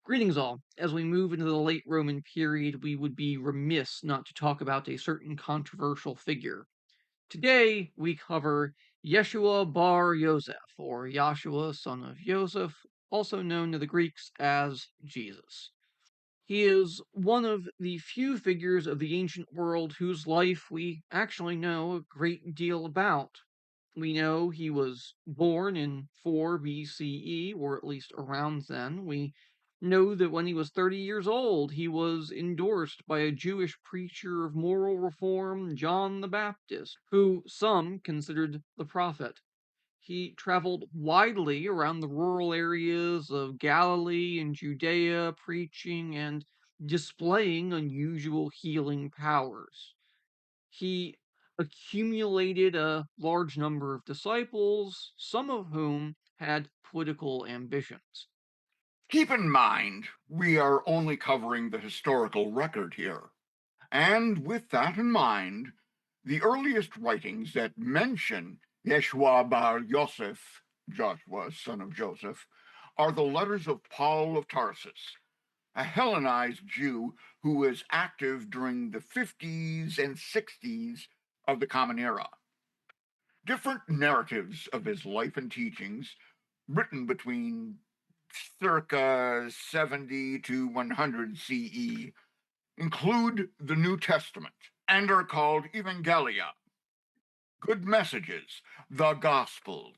Greetings all. As we move into the late Roman period, we would be remiss not to talk about a certain controversial figure. Today, we cover Yeshua bar Yosef, or Joshua, son of Yosef, also known to the Greeks as Jesus. He is one of the few figures of the ancient world whose life we actually know a great deal about. We know he was born in 4 BCE, or at least around then. We know that when he was 30 years old, he was endorsed by a Jewish preacher of moral reform, John the Baptist, who some considered the prophet. He traveled widely around the rural areas of Galilee and Judea, preaching and displaying unusual healing powers. He accumulated a large number of disciples, some of whom had political ambitions. Keep in mind, we are only covering the historical record here. And with that in mind, the earliest writings that mention Yeshua bar Yosef, Joshua, son of Joseph, are the letters of Paul of Tarsus, a Hellenized Jew who was active during the 50s and 60s of the Common Era. Different narratives of his life and teachings, written between circa 70 to 100 CE, include the New Testament and are called Evangelia, good messages, the Gospels.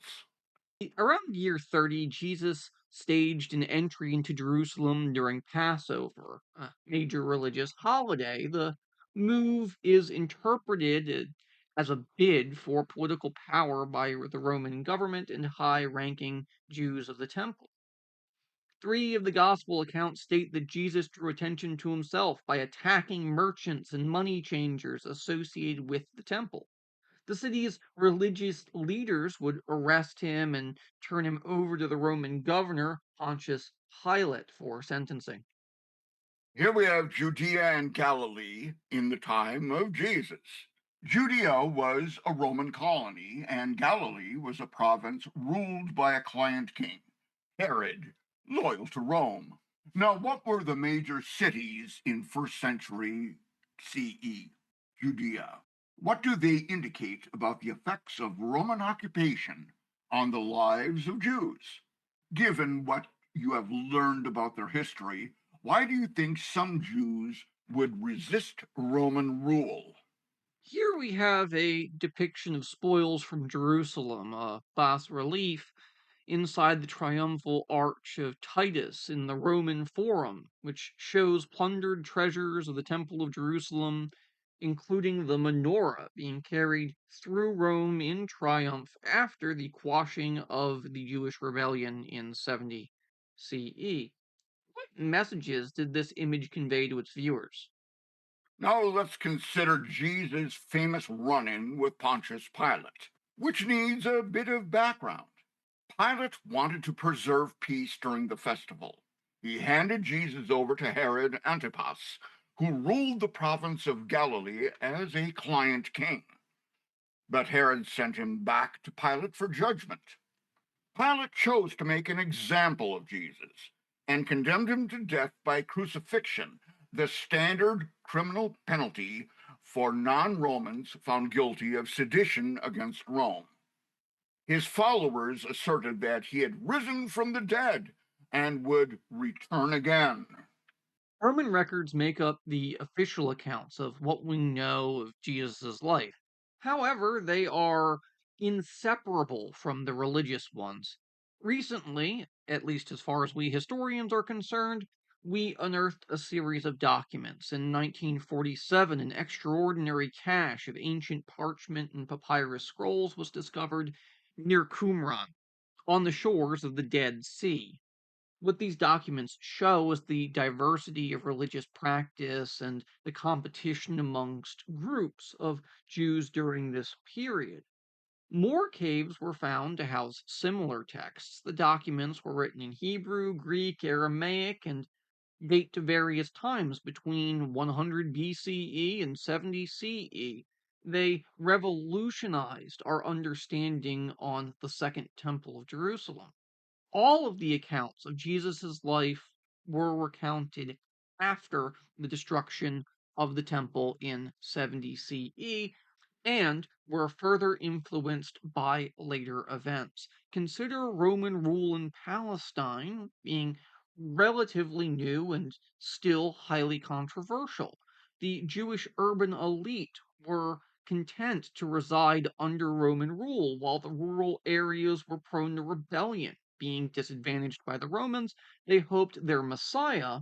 Around year 30, Jesus staged an entry into Jerusalem during Passover, a major religious holiday. The move is interpreted as a bid for political power by the Roman government and high ranking Jews of the temple. Three of the gospel accounts state that Jesus drew attention to himself by attacking merchants and money changers associated with the temple. The city's religious leaders would arrest him and turn him over to the Roman governor, Pontius Pilate, for sentencing. Here we have Judea and Galilee in the time of Jesus. Judea was a Roman colony, and Galilee was a province ruled by a client king, Herod, loyal to Rome. Now, what were the major cities in first century CE? Judea. What do they indicate about the effects of Roman occupation on the lives of Jews? Given what you have learned about their history, why do you think some Jews would resist Roman rule? Here we have a depiction of spoils from Jerusalem, a bas relief inside the triumphal arch of Titus in the Roman Forum, which shows plundered treasures of the Temple of Jerusalem, including the menorah being carried through Rome in triumph after the quashing of the Jewish rebellion in 70 CE. What messages did this image convey to its viewers? Now let's consider Jesus' famous run in with Pontius Pilate, which needs a bit of background. Pilate wanted to preserve peace during the festival. He handed Jesus over to Herod Antipas, who ruled the province of Galilee as a client king. But Herod sent him back to Pilate for judgment. Pilate chose to make an example of Jesus and condemned him to death by crucifixion, the standard criminal penalty for non Romans found guilty of sedition against Rome. His followers asserted that he had risen from the dead and would return again. Roman records make up the official accounts of what we know of Jesus' life. However, they are inseparable from the religious ones. Recently, at least as far as we historians are concerned, we unearthed a series of documents. In 1947, an extraordinary cache of ancient parchment and papyrus scrolls was discovered near Qumran, on the shores of the Dead Sea. What these documents show is the diversity of religious practice and the competition amongst groups of Jews during this period. More caves were found to house similar texts. The documents were written in Hebrew, Greek, Aramaic, and date to various times between 100 BCE and 70 CE. They revolutionized our understanding on the Second Temple of Jerusalem. All of the accounts of Jesus' life were recounted after the destruction of the temple in 70 CE and were further influenced by later events. Consider Roman rule in Palestine being relatively new and still highly controversial. The Jewish urban elite were content to reside under Roman rule, while the rural areas were prone to rebellion. Being disadvantaged by the Romans, they hoped their Messiah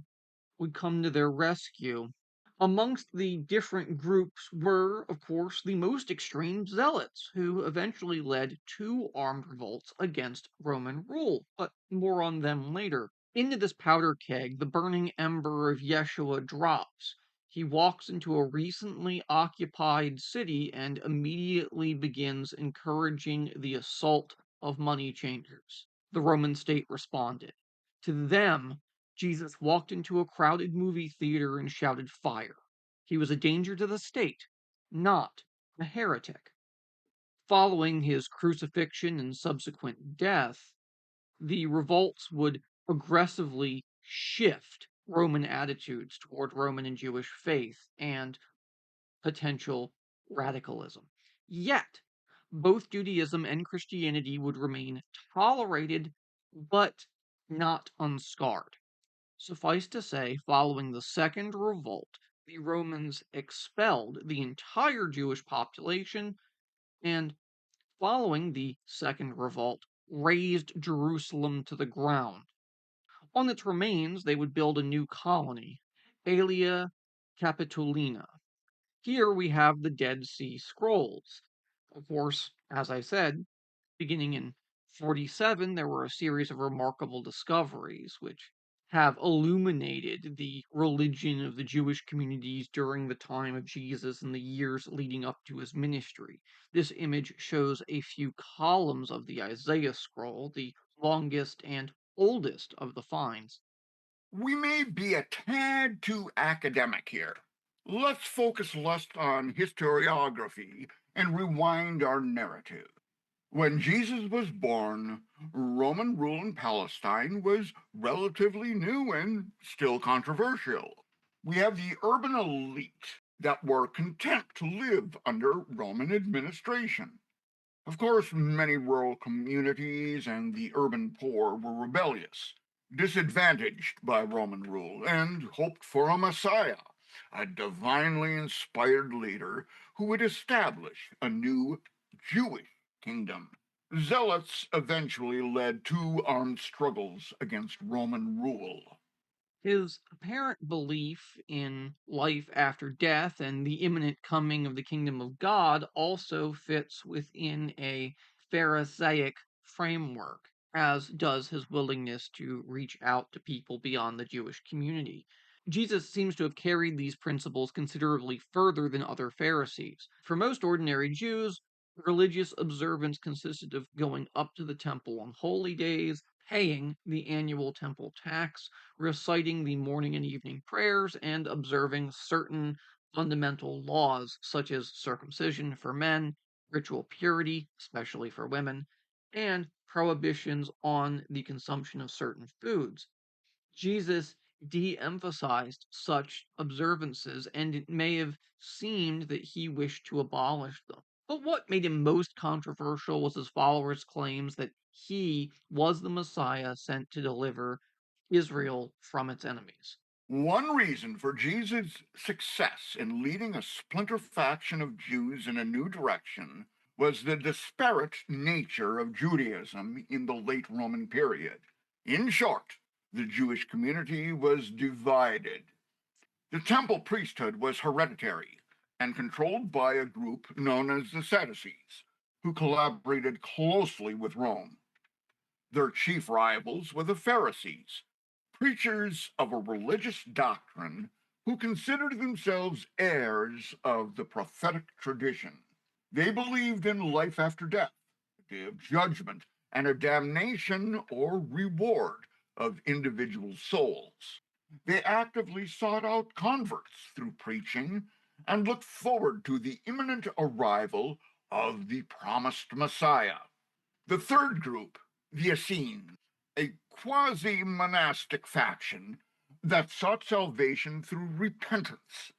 would come to their rescue. Amongst the different groups were, of course, the most extreme zealots, who eventually led two armed revolts against Roman rule, but more on them later. Into this powder keg, the burning ember of Yeshua drops. He walks into a recently occupied city and immediately begins encouraging the assault of money changers. The Roman state responded. To them, Jesus walked into a crowded movie theater and shouted fire. He was a danger to the state, not a heretic. Following his crucifixion and subsequent death, the revolts would aggressively shift Roman attitudes toward Roman and Jewish faith and potential radicalism. Yet, both Judaism and Christianity would remain tolerated but not unscarred. Suffice to say, following the Second Revolt, the Romans expelled the entire Jewish population, and following the Second Revolt, razed Jerusalem to the ground. On its remains, they would build a new colony, Aelia Capitolina. Here we have the Dead Sea Scrolls. Of course, as I said, beginning in 47, there were a series of remarkable discoveries which have illuminated the religion of the Jewish communities during the time of Jesus and the years leading up to his ministry. This image shows a few columns of the Isaiah scroll, the longest and oldest of the finds. We may be a tad too academic here. Let's focus less on historiography and rewind our narrative. When Jesus was born, Roman rule in Palestine was relatively new and still controversial. We have the urban elite that were content to live under Roman administration. Of course, many rural communities and the urban poor were rebellious, disadvantaged by Roman rule, and hoped for a Messiah, a divinely inspired leader who would establish a new Jewish kingdom. Zealots eventually led two armed struggles against Roman rule. His apparent belief in life after death and the imminent coming of the kingdom of God also fits within a Pharisaic framework, as does his willingness to reach out to people beyond the Jewish community. Jesus seems to have carried these principles considerably further than other Pharisees. For most ordinary Jews, religious observance consisted of going up to the temple on holy days, paying the annual temple tax, reciting the morning and evening prayers, and observing certain fundamental laws such as circumcision for men, ritual purity, especially for women, and prohibitions on the consumption of certain foods. Jesus de emphasized such observances, and it may have seemed that he wished to abolish them. But what made him most controversial was his followers' claims that he was the Messiah sent to deliver Israel from its enemies. One reason for Jesus' success in leading a splinter faction of Jews in a new direction was the disparate nature of Judaism in the late Roman period. In short, the Jewish community was divided. The temple priesthood was hereditary and controlled by a group known as the Sadducees, who collaborated closely with Rome. Their chief rivals were the Pharisees, preachers of a religious doctrine who considered themselves heirs of the prophetic tradition. They believed in life after death, a day of judgment, and a damnation or reward of individual souls. They actively sought out converts through preaching and looked forward to the imminent arrival of the promised Messiah. The third group, the Essenes, a quasi monastic faction, that sought salvation through repentance,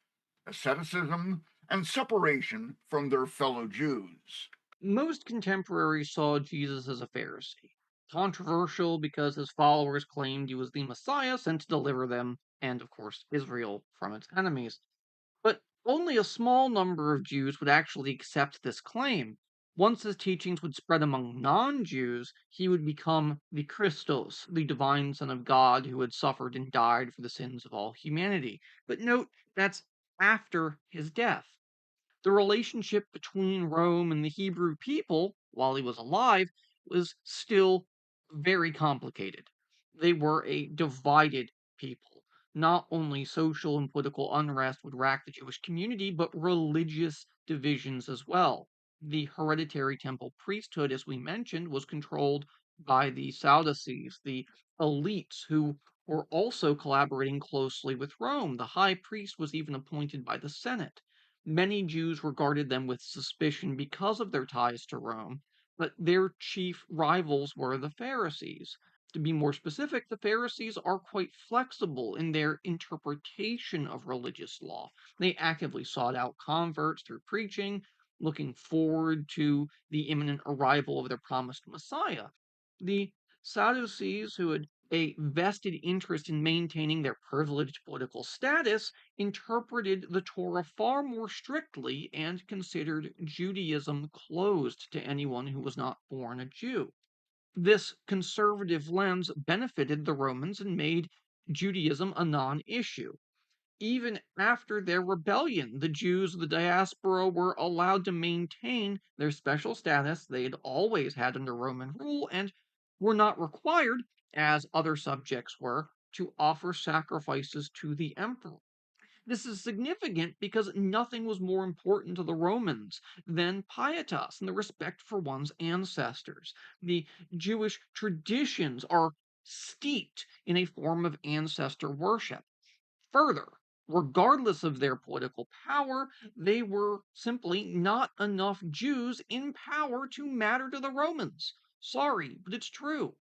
asceticism, and separation from their fellow Jews. Most contemporaries saw Jesus as a Pharisee, controversial because his followers claimed he was the Messiah sent to deliver them, and of course, Israel, from its enemies. But only a small number of Jews would actually accept this claim. Once his teachings would spread among non Jews, he would become the Christos, the divine Son of God who had suffered and died for the sins of all humanity. But note, that's after his death. The relationship between Rome and the Hebrew people, while he was alive, was still very complicated. They were a divided people. Not only social and political unrest would rack the Jewish community, but religious divisions as well. The hereditary temple priesthood, as we mentioned, was controlled by the Sadducees, the elites who were also collaborating closely with Rome. The high priest was even appointed by the Senate. Many Jews regarded them with suspicion because of their ties to Rome, but their chief rivals were the Pharisees. To be more specific, the Pharisees are quite flexible in their interpretation of religious law. They actively sought out converts through preaching, looking forward to the imminent arrival of their promised Messiah. The Sadducees, who had a vested interest in maintaining their privileged political status, interpreted the Torah far more strictly and considered Judaism closed to anyone who was not born a Jew. This conservative lens benefited the Romans and made Judaism a non issue. Even after their rebellion, the Jews of the diaspora were allowed to maintain their special status they had always had under Roman rule and were not required, as other subjects were, to offer sacrifices to the emperor. This is significant because nothing was more important to the Romans than pietas and the respect for one's ancestors. The Jewish traditions are steeped in a form of ancestor worship. Further, regardless of their political power, they were simply not enough Jews in power to matter to the Romans. Sorry, but it's true.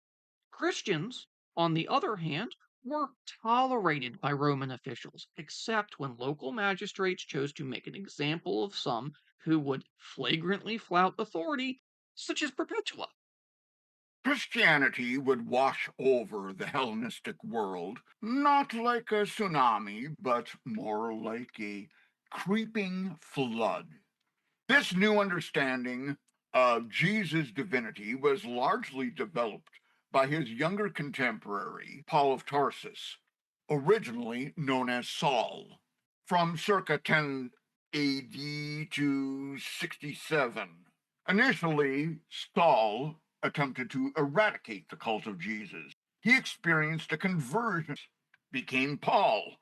Christians, on the other hand, were tolerated by Roman officials, except when local magistrates chose to make an example of some who would flagrantly flout authority, such as Perpetua. Christianity would wash over the Hellenistic world, not like a tsunami, but more like a creeping flood. This new understanding of Jesus' divinity was largely developed by his younger contemporary, Paul of Tarsus, originally known as Saul, from circa 10 AD to 67. Initially, Saul attempted to eradicate the cult of Jesus. He experienced a conversion, became Paul,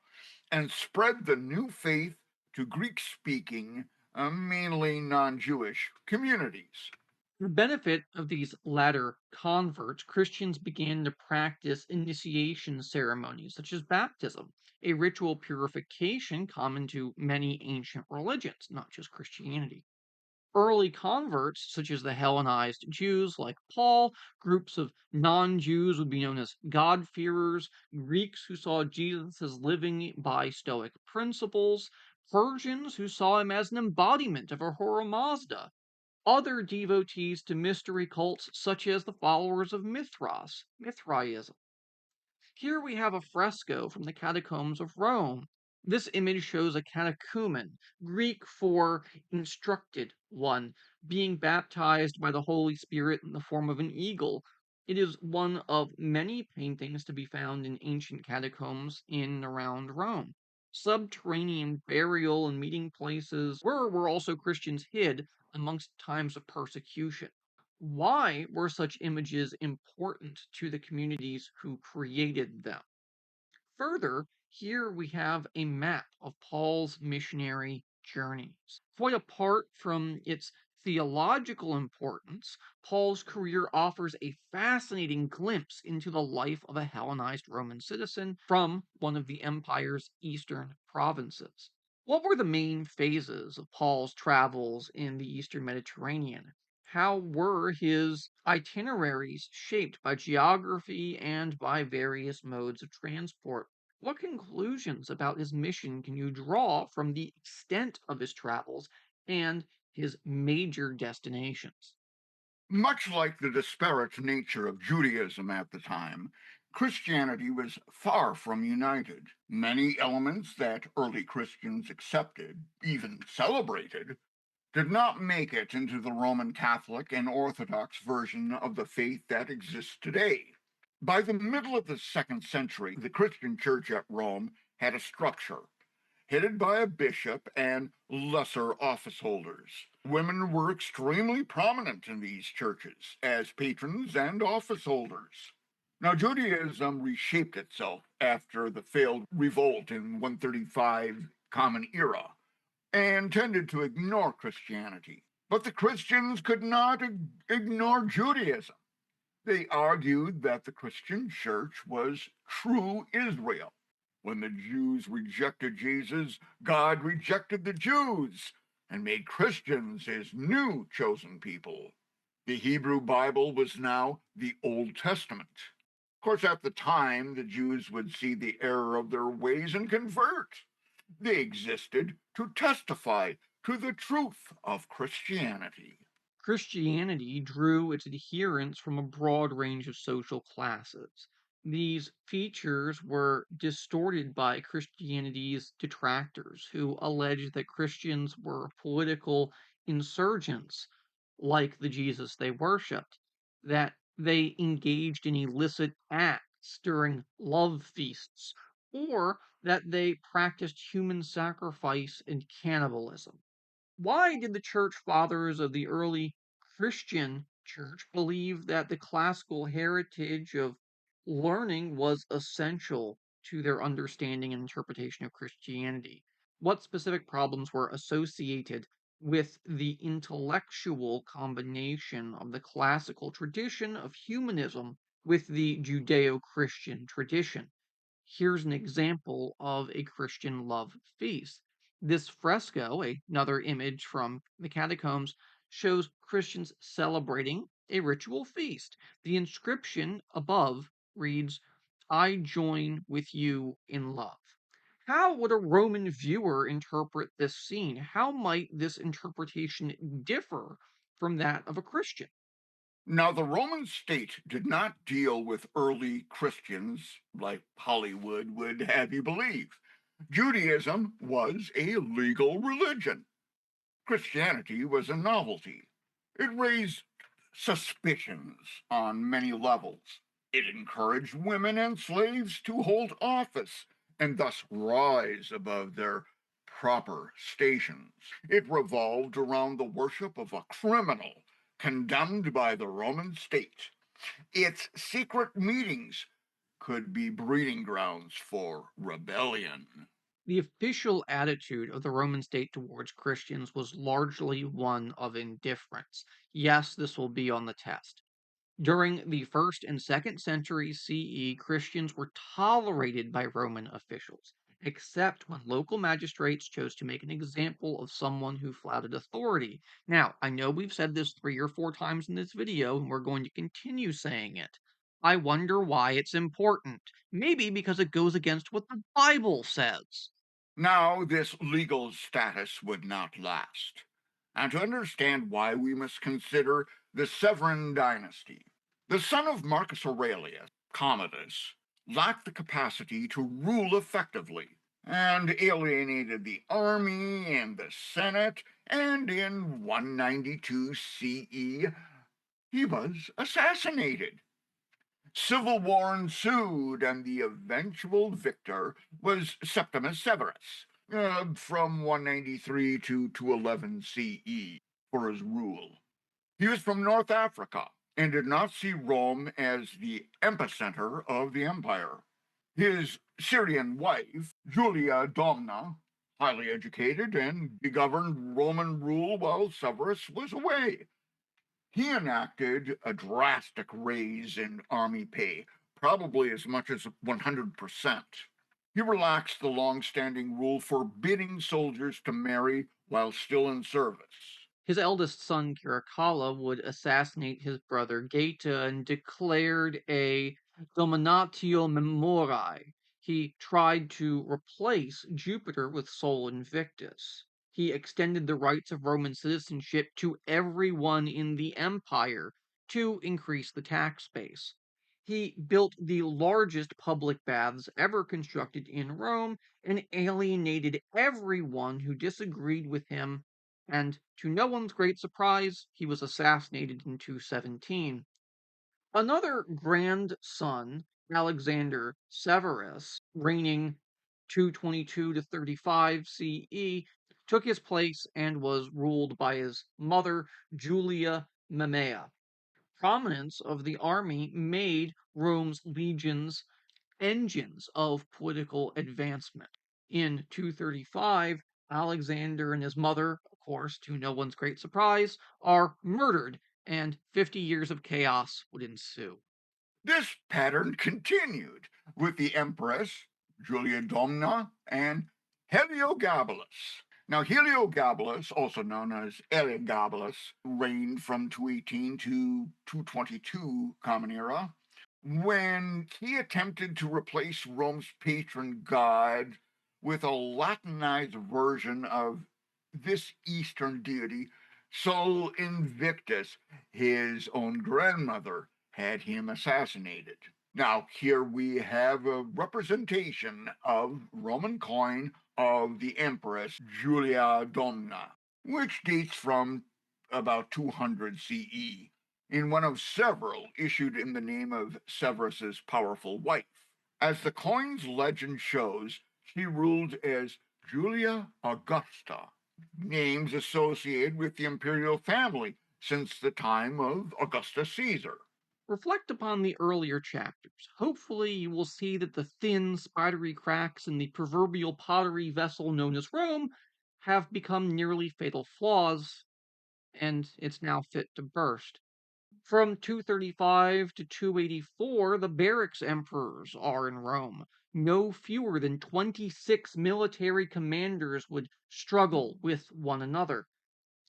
and spread the new faith to Greek speaking, mainly non Jewish communities. For the benefit of these latter converts, Christians began to practice initiation ceremonies such as baptism, a ritual purification common to many ancient religions, not just Christianity. Early converts, such as the Hellenized Jews like Paul, groups of non Jews would be known as God-fearers, Greeks who saw Jesus as living by Stoic principles, Persians who saw him as an embodiment of Ahura Mazda, other devotees to mystery cults such as the followers of Mithraism. Here we have a fresco from the catacombs of Rome. This image shows a catechumen, Greek for instructed one, being baptized by the Holy Spirit in the form of an eagle. It is one of many paintings to be found in ancient catacombs in and around Rome. Subterranean burial and meeting places were where also Christians hid amongst times of persecution. Why were such images important to the communities who created them? Further, here we have a map of Paul's missionary journeys. Quite apart from its theological importance, Paul's career offers a fascinating glimpse into the life of a Hellenized Roman citizen from one of the empire's eastern provinces. What were the main phases of Paul's travels in the eastern Mediterranean? How were his itineraries shaped by geography and by various modes of transport? What conclusions about his mission can you draw from the extent of his travels and his major destinations? Much like the disparate nature of Judaism at the time, Christianity was far from united. Many elements that early Christians accepted, even celebrated, did not make it into the Roman Catholic and Orthodox version of the faith that exists today. By the middle of the second century, the Christian church at Rome had a structure headed by a bishop and lesser office holders. Women were extremely prominent in these churches as patrons and office holders. Now, Judaism reshaped itself after the failed revolt in 135 Common Era and tended to ignore Christianity. But the Christians could not ignore Judaism. They argued that the Christian church was true Israel. When the Jews rejected Jesus, God rejected the Jews and made Christians his new chosen people. The Hebrew Bible was now the Old Testament. Of course, at the time, the Jews would see the error of their ways and convert. They existed to testify to the truth of Christianity. Christianity drew its adherents from a broad range of social classes. These features were distorted by Christianity's detractors, who alleged that Christians were political insurgents, like the Jesus they worshipped, that they engaged in illicit acts during love feasts, or that they practiced human sacrifice and cannibalism. Why did the church fathers of the early Christian church believe that the classical heritage of learning was essential to their understanding and interpretation of Christianity? What specific problems were associated with the intellectual combination of the classical tradition of humanism with the Judeo Christian tradition? Here's an example of a Christian love feast. This fresco, another image from the catacombs, shows Christians celebrating a ritual feast. The inscription above reads, I join with you in love. How would a Roman viewer interpret this scene? How might this interpretation differ from that of a Christian? Now, the Roman state did not deal with early Christians like Hollywood would have you believe. Judaism was a legal religion. Christianity was a novelty. It raised suspicions on many levels. It encouraged women and slaves to hold office and thus rise above their proper stations. It revolved around the worship of a criminal condemned by the Roman state. Its secret meetings could be breeding grounds for rebellion. The official attitude of the Roman state towards Christians was largely one of indifference. Yes, this will be on the test. During the 1st and 2nd centuries CE, Christians were tolerated by Roman officials, except when local magistrates chose to make an example of someone who flouted authority. Now, I know we've said this 3 or 4 times in this video, and we're going to continue saying it. I wonder why it's important. Maybe because it goes against what the Bible says. Now, this legal status would not last. And to understand why, we must consider the Severan dynasty. The son of Marcus Aurelius, Commodus, lacked the capacity to rule effectively and alienated the army and the Senate, and in 192 CE, he was assassinated. Civil war ensued, and the eventual victor was Septimus Severus, from 193 to 211 CE, for his rule. He was from North Africa and did not see Rome as the epicenter of the empire. His Syrian wife, Julia Domna, highly educated and governed Roman rule while Severus was away. He enacted a drastic raise in army pay, probably as much as 100%. He relaxed the long-standing rule forbidding soldiers to marry while still in service. His eldest son, Caracalla, would assassinate his brother Geta and declared a dominatio memoriae. He tried to replace Jupiter with Sol Invictus. He extended the rights of Roman citizenship to everyone in the empire to increase the tax base. He built the largest public baths ever constructed in Rome and alienated everyone who disagreed with him, and to no one's great surprise, he was assassinated in 217. Another grandson, Alexander Severus, reigning 222 to 35 CE, took his place and was ruled by his mother, Julia Mamaea. Prominence of the army made Rome's legions engines of political advancement. In 235, Alexander and his mother, of course, to no one's great surprise, are murdered, and 50 years of chaos would ensue. This pattern continued with the Empress, Julia Domna, and Heliogabalus. Now, Heliogabalus, also known as Elagabalus, reigned from 218 to 222 Common Era, when he attempted to replace Rome's patron god with a Latinized version of this Eastern deity, Sol Invictus, his own grandmother, had him assassinated. Now, here we have a representation of Roman coin of the Empress Julia Domna, which dates from about 200 CE, in one of several issued in the name of Severus's powerful wife. As the coin's legend shows, she ruled as Julia Augusta, names associated with the imperial family since the time of Augustus Caesar. Reflect upon the earlier chapters. Hopefully, you will see that the thin, spidery cracks in the proverbial pottery vessel known as Rome have become nearly fatal flaws, and it's now fit to burst. From 235 to 284, the barracks emperors are in Rome. No fewer than 26 military commanders would struggle with one another.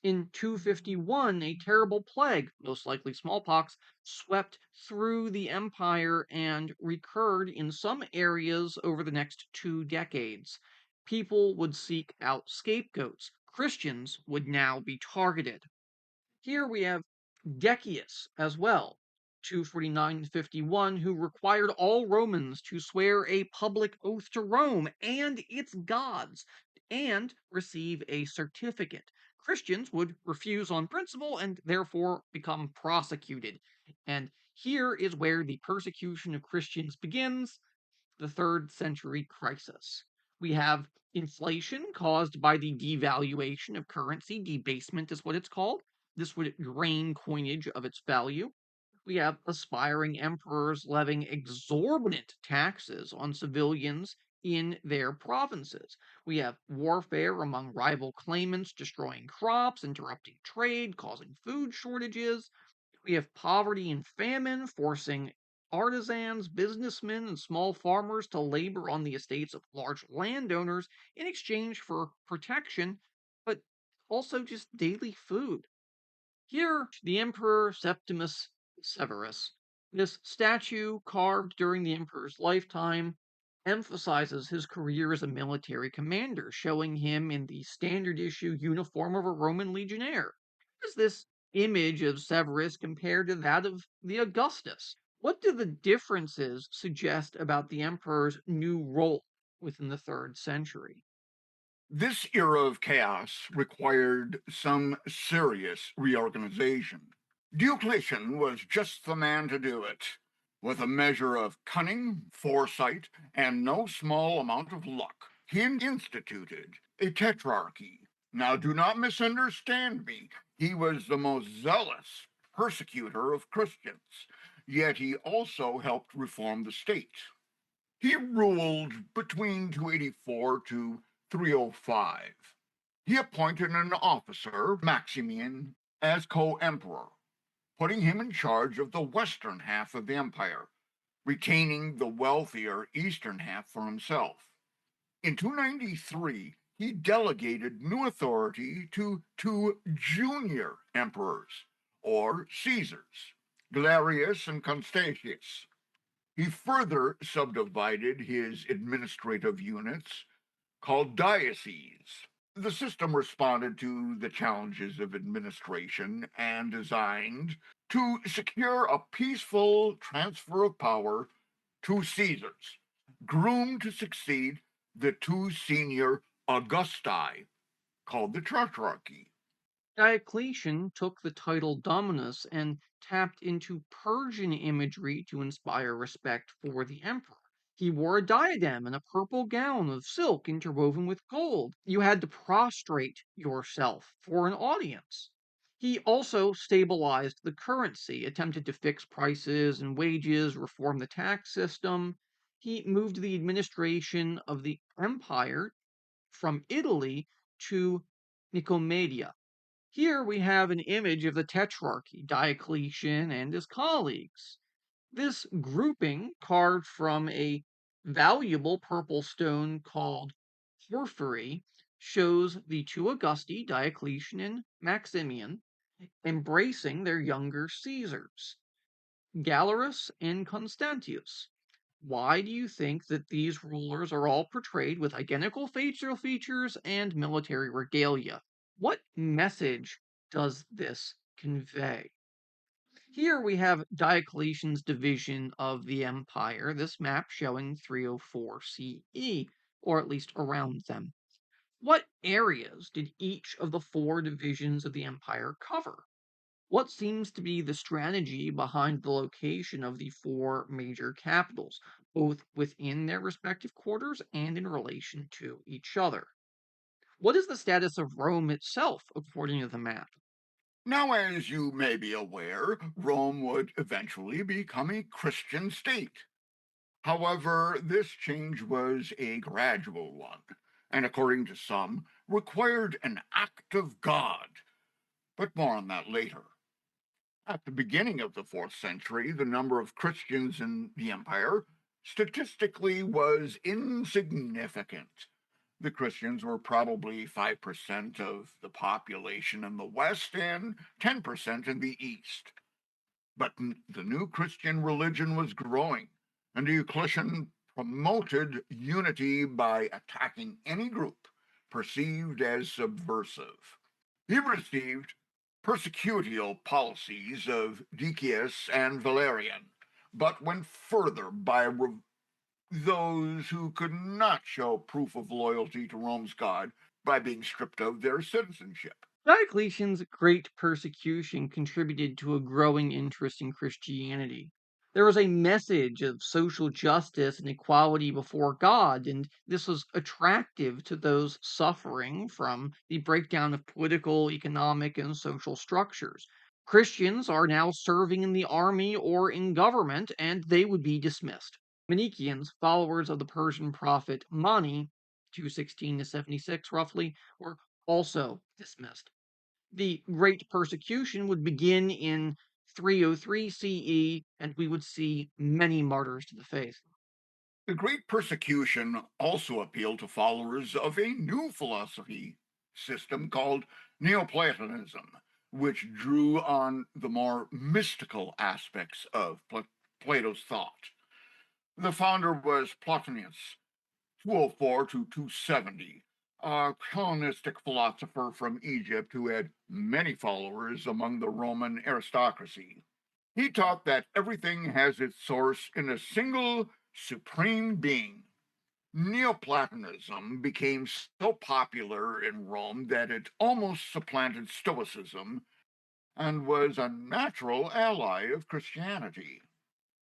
In 251, a terrible plague, most likely smallpox, swept through the empire and recurred in some areas over the next 2 decades. People would seek out scapegoats. Christians would now be targeted. Here we have Decius as well, 249 to 51, who required all Romans to swear a public oath to Rome and its gods and receive a certificate. Christians would refuse on principle and therefore become prosecuted. And here is where the persecution of Christians begins, the third century crisis. We have inflation caused by the devaluation of currency. Debasement is what it's called. This would drain coinage of its value. We have aspiring emperors levying exorbitant taxes on civilians in their provinces. We have warfare among rival claimants, destroying crops, interrupting trade, causing food shortages. We have poverty and famine, forcing artisans, businessmen, and small farmers to labor on the estates of large landowners in exchange for protection, but also just daily food. Here, the Emperor Septimus Severus, this statue carved during the emperor's lifetime, emphasizes his career as a military commander, showing him in the standard issue uniform of a Roman legionnaire. How does this image of Severus compare to that of the Augustus? What do the differences suggest about the emperor's new role within the third century? This era of chaos required some serious reorganization. Diocletian was just the man to do it. With a measure of cunning, foresight, and no small amount of luck, he instituted a tetrarchy. Now, do not misunderstand me. He was the most zealous persecutor of Christians, yet he also helped reform the state. He ruled between 284 to 305. He appointed an officer, Maximian, as co emperor, putting him in charge of the western half of the empire, retaining the wealthier eastern half for himself. In 293, he delegated new authority to two junior emperors, or Caesars, Galerius and Constantius. He further subdivided his administrative units, called dioceses. The system responded to the challenges of administration and designed to secure a peaceful transfer of power to Caesars, groomed to succeed the two senior Augusti, called the Tetrarchy. Diocletian took the title Dominus and tapped into Persian imagery to inspire respect for the emperor. He wore a diadem and a purple gown of silk interwoven with gold. You had to prostrate yourself for an audience. He also stabilized the currency, attempted to fix prices and wages, reform the tax system. He moved the administration of the empire from Italy to Nicomedia. Here we have an image of the Tetrarchy, Diocletian and his colleagues. This grouping, carved from a valuable purple stone called porphyry, shows the two Augusti, Diocletian and Maximian, embracing their younger Caesars, Galerius and Constantius. Why do you think that these rulers are all portrayed with identical facial features and military regalia? What message does this convey? Here we have Diocletian's division of the empire, this map showing 304 CE, or at least around them. What areas did each of the four divisions of the empire cover? What seems to be the strategy behind the location of the four major capitals, both within their respective quarters and in relation to each other? What is the status of Rome itself, according to the map? Now, as you may be aware, Rome would eventually become a Christian state. However, this change was a gradual one, and according to some, required an act of God. But more on that later. At the beginning of the 4th century, the number of Christians in the empire statistically was insignificant. The Christians were probably 5% of the population in the West and 10% in the East. But the new Christian religion was growing, and Diocletian promoted unity by attacking any group perceived as subversive. He received persecutorial policies of Decius and Valerian, but went further by those who could not show proof of loyalty to Rome's God by being stripped of their citizenship. Diocletian's great persecution contributed to a growing interest in Christianity. There was a message of social justice and equality before God, and this was attractive to those suffering from the breakdown of political, economic, and social structures. Christians are now serving in the army or in government, and they would be dismissed. Manichaeans, followers of the Persian prophet Mani, 216 to 76 roughly, were also dismissed. The Great Persecution would begin in 303 CE, and we would see many martyrs to the faith. The Great Persecution also appealed to followers of a new philosophy system called Neoplatonism, which drew on the more mystical aspects of Plato's thought. The founder was Plotinus, 204 to 270, a Hellenistic philosopher from Egypt who had many followers among the Roman aristocracy. He taught that everything has its source in a single supreme being. Neoplatonism became so popular in Rome that it almost supplanted Stoicism and was a natural ally of Christianity.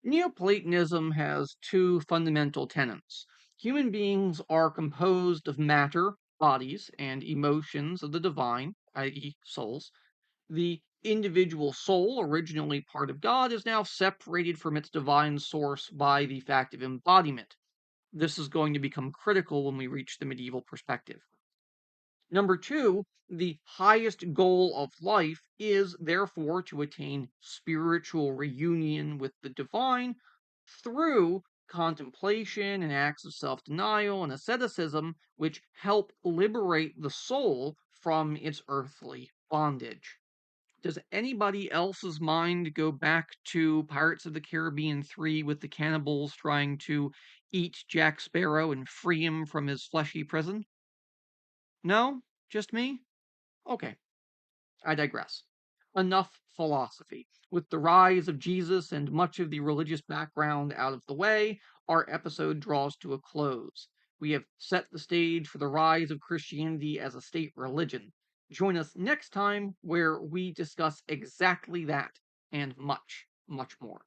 Neoplatonism has two fundamental tenets. Human beings are composed of matter, bodies, and emotions of the divine, i.e., souls. The individual soul, originally part of God, is now separated from its divine source by the fact of embodiment. This is going to become critical when we reach the medieval perspective. Number two, the highest goal of life is therefore to attain spiritual reunion with the divine through contemplation and acts of self denial and asceticism, which help liberate the soul from its earthly bondage. Does anybody else's mind go back to Pirates of the Caribbean 3 with the cannibals trying to eat Jack Sparrow and free him from his fleshy prison? No? Just me? Okay, I digress. Enough philosophy. With the rise of Jesus and much of the religious background out of the way, our episode draws to a close. We have set the stage for the rise of Christianity as a state religion. Join us next time where we discuss exactly that and much, much more.